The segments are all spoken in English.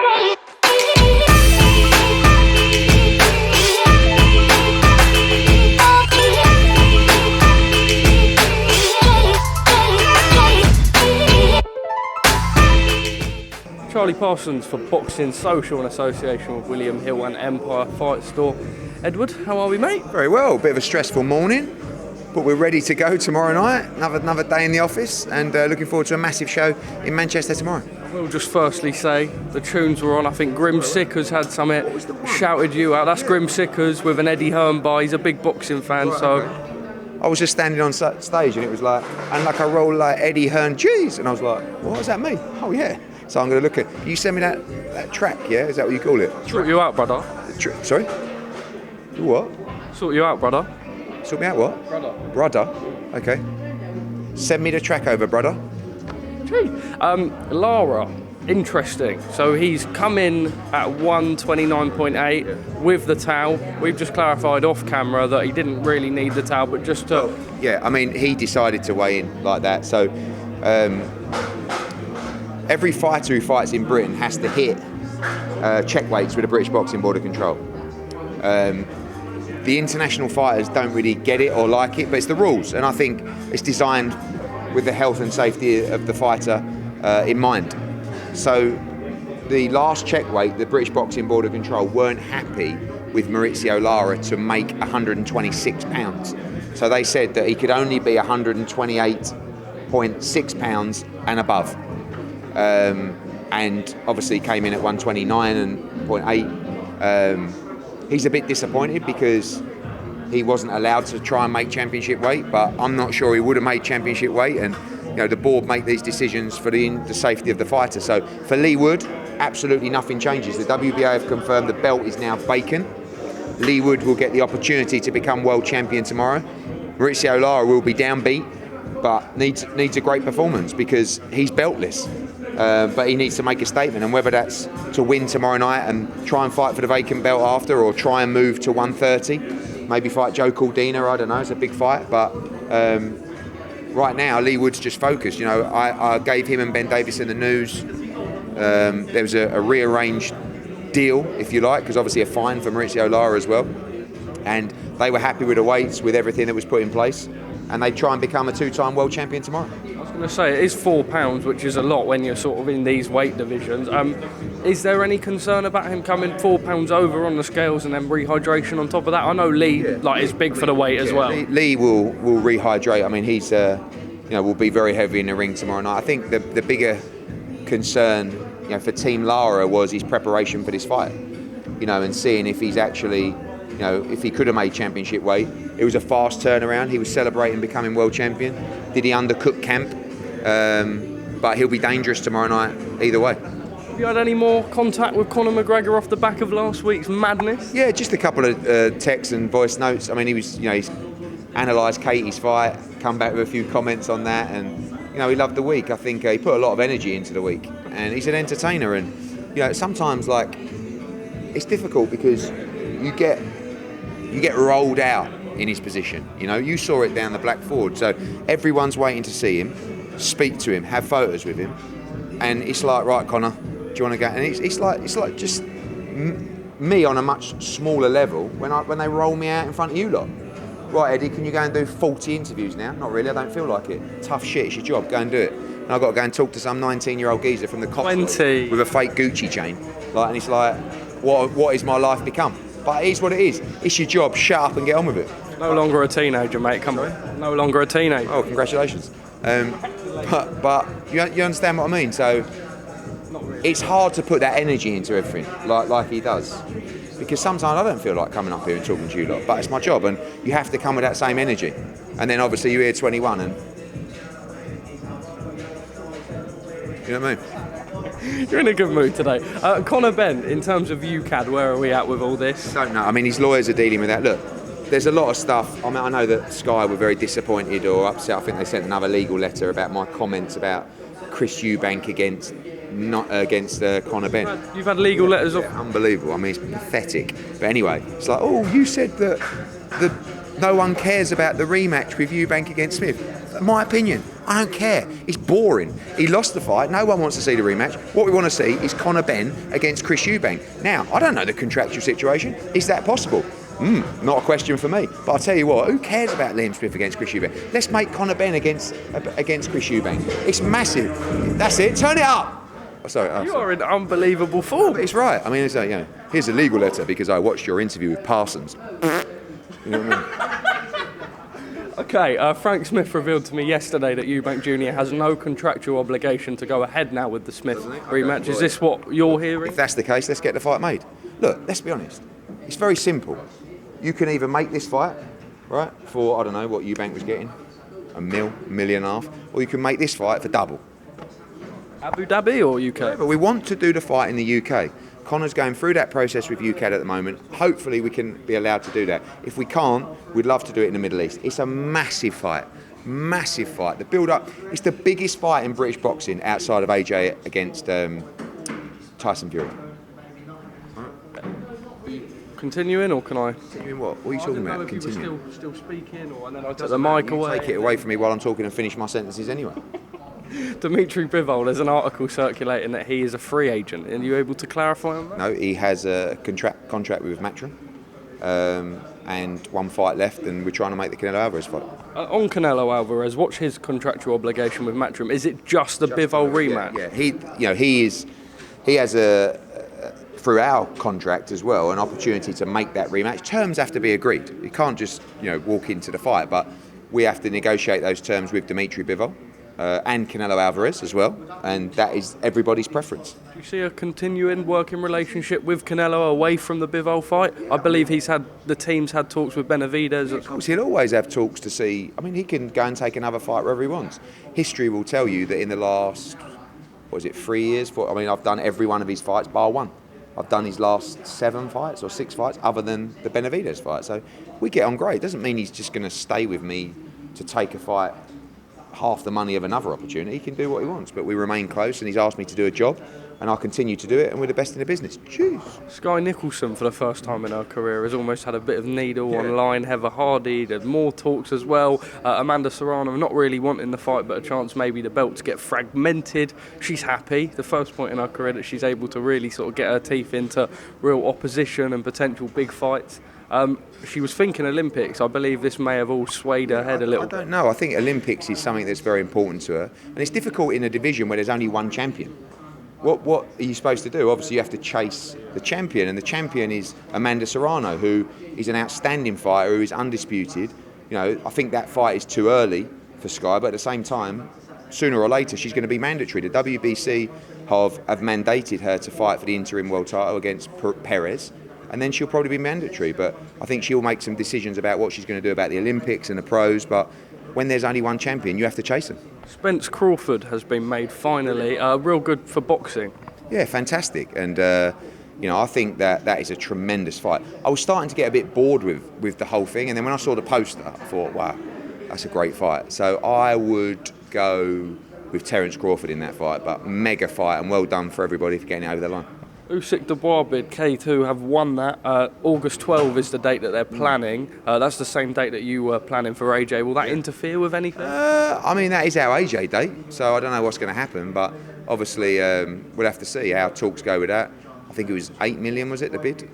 Charlie Parsons for Boxing Social in association with William Hill and Empire Fight Store. Edward, how are we, mate? Very well. Bit of a stressful morning, but we're ready to go tomorrow night. Another day in the office, and looking forward to a massive show in Manchester tomorrow. We'll just firstly say the tunes were on. I think Grim Sickers had something, shouted you out. That's Grim Sickers with an Eddie Hearn bar. He's a big boxing fan, right, so... Okay. I was just standing on stage and it was like, and like I roll like Eddie Hearn, jeez, and I was like, what is that me? Oh yeah. So I'm going to look at. You send me that track, yeah? Is that what you call it? Sort you out, brother. Sorry? Do what? Sort you out, brother. Sort me out, what? Brother. Okay. Send me the track over, brother. Gee. Lara, interesting. So he's come in at 129.8 with the towel. We've just clarified off camera that he didn't really need the towel, but just to. Well, yeah, I mean, he decided to weigh in like that. So. Every fighter who fights in Britain has to hit check weights with the British Boxing Board of Control. The international fighters don't really get it or like it, but it's the rules, and I think it's designed with the health and safety of the fighter in mind. So the last check weight, the British Boxing Board of Control weren't happy with Mauricio Lara to make 126 pounds. So they said that he could only be 128.6 pounds and above. And obviously came in at 129.8. He's a bit disappointed because he wasn't allowed to try and make championship weight, but I'm not sure he would have made championship weight, and you know the board make these decisions for the safety of the fighter. So for Leigh Wood, absolutely nothing changes. The WBA have confirmed the belt is now vacant. Leigh Wood will get the opportunity to become world champion tomorrow. Mauricio Lara will be downbeat, but needs a great performance because he's beltless. But he needs to make a statement, and whether that's to win tomorrow night and try and fight for the vacant belt after, or try and move to 130, maybe fight Cordina, I don't know, it's a big fight, but right now Leigh Wood's just focused. You know, I gave him and Ben Davison the news. There was a rearranged deal, if you like, because obviously a fine for Mauricio Lara as well, and they were happy with the weights, with everything that was put in place, and they try and become a two-time world champion tomorrow. I was going to say, it is £4, which is a lot when you're sort of in these weight divisions. Is there any concern about him coming £4 over on the scales and then rehydration on top of that? I know Leigh is big for the weight as well. Leigh will rehydrate. I mean, he's will be very heavy in the ring tomorrow night. I think the bigger concern for Team Lara was his preparation for this fight. And seeing if he's actually. If he could have made championship weight. It was a fast turnaround. He was celebrating becoming world champion. Did he undercook camp? But he'll be dangerous tomorrow night either way. Have you had any more contact with Conor McGregor off the back of last week's madness? Yeah, just a couple of texts and voice notes. I mean, he's analysed Katie's fight, come back with a few comments on that, and he loved the week. I think he put a lot of energy into the week, and he's an entertainer. And sometimes it's difficult because you get rolled out in his position. You saw it down the Black Ford. So everyone's waiting to see him, speak to him, have photos with him, and it's like, right, Conor, do you want to go? And it's like just me on a much smaller level when they roll me out in front of you lot. Right, Eddie, can you go and do 40 interviews now? Not really. I don't feel like it. Tough shit. It's your job. Go and do it. And I've got to go and talk to some 19-year-old geezer from the Cotswolds with a fake Gucci chain. And it's like, what has my life become? But it is what it is. It's your job. Shut up and get on with it. No longer a teenager, mate. Come on. No longer a teenager. Oh, congratulations. But you understand what I mean? So it's hard to put that energy into everything like he does. Because sometimes I don't feel like coming up here and talking to you lot. But it's my job, and you have to come with that same energy. And then obviously you're here 21 and... You know what I mean? You're in a good mood today. Conor Benn, in terms of UCAD, where are we at with all this? I don't know. I mean, his lawyers are dealing with that. Look, there's a lot of stuff. I mean, I know that Skye were very disappointed or upset. I think they sent another legal letter about my comments about Chris Eubank against Conor Benn. You've had legal letters of... Yeah, unbelievable. I mean, it's pathetic. But anyway, it's like, oh, you said that no one cares about the rematch with Eubank against Smith. My opinion, I don't care. It's boring. He lost the fight. No one wants to see the rematch. What we want to see is Conor Benn against Chris Eubank. Now, I don't know the contractual situation. Is that possible? Not a question for me. But I'll tell you what, who cares about Liam Smith against Chris Eubank? Let's make Conor Benn against Chris Eubank. It's massive. That's it. Turn it up. Oh, sorry. You are in unbelievable form. But it's right. I mean, it's here's a legal letter because I watched your interview with Parsons. You know what I mean? Okay, Frank Smith revealed to me yesterday that Eubank Jr. has no contractual obligation to go ahead now with the Smith rematch. Is this what you're hearing? If that's the case, let's get the fight made. Look, let's be honest. It's very simple. You can either make this fight, right, for, I don't know, what Eubank was getting, $1 million, or you can make this fight for double. Abu Dhabi or UK? But we want to do the fight in the UK. Conor's going through that process with UCAD at the moment. Hopefully we can be allowed to do that. If we can't, we'd love to do it in the Middle East. It's a massive fight. Massive fight. The build-up, it's the biggest fight in British boxing outside of AJ against Tyson Fury. Continuing, or can I? Continuing what? What are you talking about? Continuing. Still speaking, or and then I'll take the mic away. Take it away from me while I'm talking and finish my sentences anyway. Dmitry Bivol, there's an article circulating that he is a free agent. Are you able to clarify on that? No, he has a contract with Matchroom, and one fight left, and we're trying to make the Canelo Alvarez fight. On Canelo Alvarez, what's his contractual obligation with Matchroom? Is it just the Bivol rematch? Yeah. He has through our contract as well, an opportunity to make that rematch. Terms have to be agreed. You can't just walk into the fight, but we have to negotiate those terms with Dmitry Bivol. And Canelo Alvarez as well, and that is everybody's preference. Do you see a continuing working relationship with Canelo away from the Bivol fight? I believe the team's had talks with Benavidez. Of course, he'll always have talks to see. I mean, he can go and take another fight wherever he wants. History will tell you that in the last, 3 years? I've done every one of his fights bar one. I've done his last 7 fights or 6 fights, other than the Benavidez fight. So we get on great. Doesn't mean he's just going to stay with me to take a fight half the money of another opportunity. He can do what he wants, but we remain close, and he's asked me to do a job, and I'll continue to do it, and we're the best in the business. Jeez. Skye Nicolson, for the first time in her career, has almost had a bit of needle online. Heather Hardy, there's more talks as well. Amanda Serrano not really wanting the fight, but a chance maybe the belt to get fragmented. She's happy. The first point in her career that she's able to really sort of get her teeth into real opposition and potential big fights. She was thinking Olympics. I believe this may have all swayed her head a little bit. I don't know. I think Olympics is something that's very important to her. And it's difficult in a division where there's only one champion. What are you supposed to do? Obviously, you have to chase the champion. And the champion is Amanda Serrano, who is an outstanding fighter, who is undisputed. I think that fight is too early for Skye. But at the same time, sooner or later, she's going to be mandatory. The WBC have mandated her to fight for the interim world title against Perez. And then she'll probably be mandatory, but I think she'll make some decisions about what she's going to do about the Olympics and the pros. But when there's only one champion, you have to chase them. Spence Crawford has been made finally. Real good for boxing. Yeah, fantastic. And I think that is a tremendous fight. I was starting to get a bit bored with the whole thing, and then when I saw the poster, I thought, wow, that's a great fight. So I would go with Terrence Crawford in that fight, but mega fight, and well done for everybody for getting it over the line. Usyk Dubois bid, K2 have won that. August 12 is the date that they're planning. That's the same date that you were planning for AJ. Will that interfere with anything? That is our AJ date, so I don't know what's going to happen, but obviously we'll have to see how talks go with that. I think it was 8 million, was it, the bid?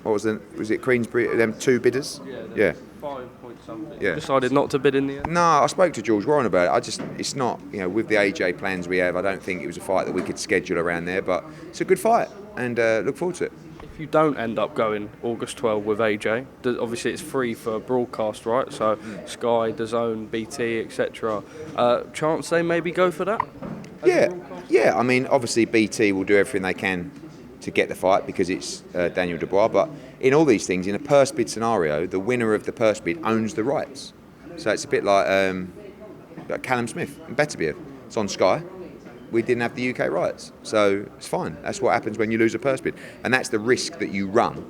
What was it Queensbury, them 2 bidders? Yeah. 5 point something. Yeah. Decided not to bid in the end? No, I spoke to George Warren about it. It's not, with the AJ plans we have, I don't think it was a fight that we could schedule around there, but it's a good fight, and look forward to it. If you don't end up going August 12 with AJ, obviously it's free for broadcast, right? So Sky, DAZN, BT, etc. Chance they maybe go for that? Yeah. Obviously BT will do everything they can to get the fight because it's Daniel Dubois, but in all these things, in a purse bid scenario, the winner of the purse bid owns the rights. So it's a bit like Callum Smith and Beterbiev. It's on Sky. We didn't have the UK rights, so it's fine. That's what happens when you lose a purse bid, and that's the risk that you run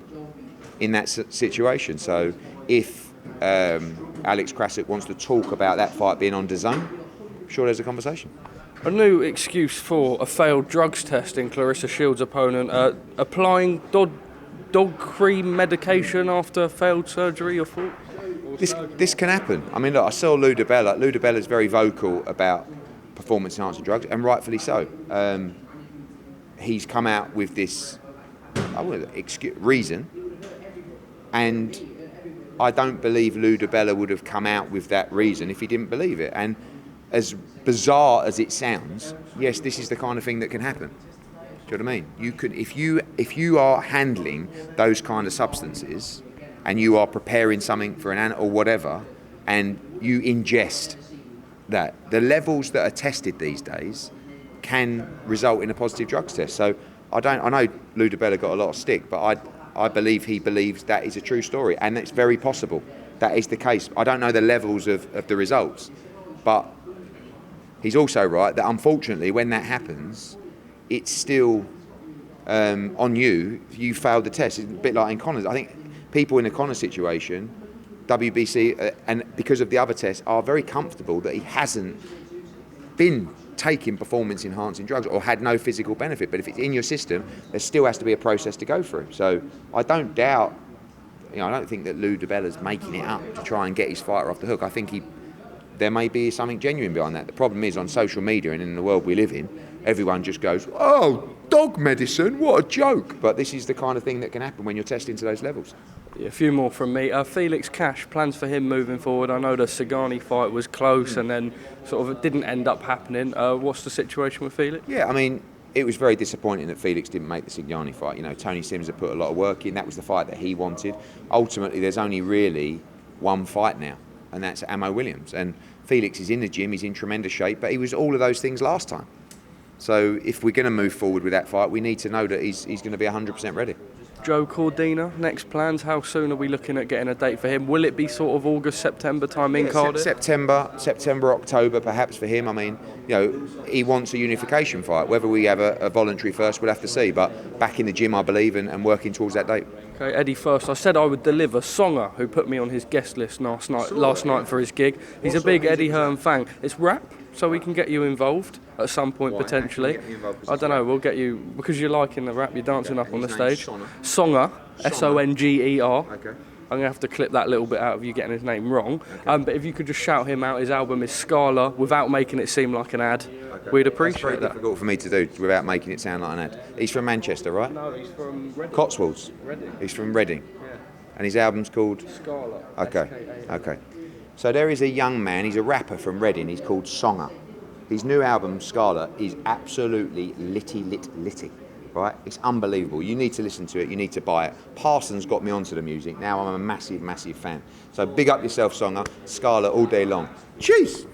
in that situation. So if Alex Krasik wants to talk about that fight being on DAZN, I'm sure there's a conversation. A new excuse for a failed drugs test in Clarissa Shields' opponent, applying dog cream medication after failed surgery or thought? This can happen. I mean, look, I saw Lou DiBella. Lou DiBella's very vocal about performance-enhancing drugs, and rightfully so. He's come out with this reason, and I don't believe Lou DiBella would have come out with that reason if he didn't believe it. And as bizarre as it sounds, yes, this is the kind of thing that can happen. Do you know what I mean? You could, if you are handling those kind of substances, and you are preparing something for an animal or whatever, and you ingest that, the levels that are tested these days can result in a positive drugs test. So I know Lou DiBella got a lot of stick, but I believe he believes that is a true story, and it's very possible that is the case. I don't know the levels of the results, but he's also right that unfortunately when that happens, it's still on you if you failed the test. It's a bit like in Conor's. I think people in the Conor situation, WBC, and because of the other tests, are very comfortable that he hasn't been taking performance-enhancing drugs or had no physical benefit. But if it's in your system, there still has to be a process to go through. So I don't doubt, I don't think that Lou DiBella's making it up to try and get his fighter off the hook. I think there may be something genuine behind that. The problem is on social media and in the world we live in, everyone just goes, "Oh, dog medicine, what a joke." But this is the kind of thing that can happen when you're testing to those levels. Yeah, a few more from me. Felix Cash, plans for him moving forward. I know the Sagani fight was close and then sort of didn't end up happening. What's the situation with Felix? Yeah, I mean, it was very disappointing that Felix didn't make the Sagani fight. Tony Sims had put a lot of work in. That was the fight that he wanted. Ultimately, there's only really one fight now, and that's Ammo Williams. And Felix is in the gym, he's in tremendous shape, but he was all of those things last time. So if we're going to move forward with that fight, we need to know that he's going to be 100% ready. Joe Cordina, next plans? How soon are we looking at getting a date for him? Will it be sort of August, September time in Cardiff? September, October perhaps for him. I mean, he wants a unification fight. Whether we have a voluntary first, we'll have to see. But back in the gym, I believe, and working towards that date. Okay, Eddie, first, I said I would deliver Songer, who put me on his guest list last night for his gig. He's a big Eddie Hearn fan. It's rap, so we can get you involved at some point potentially. I don't know, we'll get you, because you're liking the rap, you're dancing up on the stage. Songer, Songer. Okay. I'm going to have to clip that little bit out of you getting his name wrong. Okay. But if you could just shout him out, his album is Scala, without making it seem like an ad, we'd appreciate that. It's very difficult for me to do without making it sound like an ad. He's from Manchester, right? No, he's from Reading. Cotswolds? Reading. He's from Reading. Yeah. And his album's called? Scala. Okay. So there is a young man, he's a rapper from Reading, he's called Songer. His new album, Scala, is absolutely litty. Right? It's unbelievable. You need to listen to it. You need to buy it. Parsons got me onto the music. Now I'm a massive fan. So big up yourself, Songer. Scala all day long. Cheers!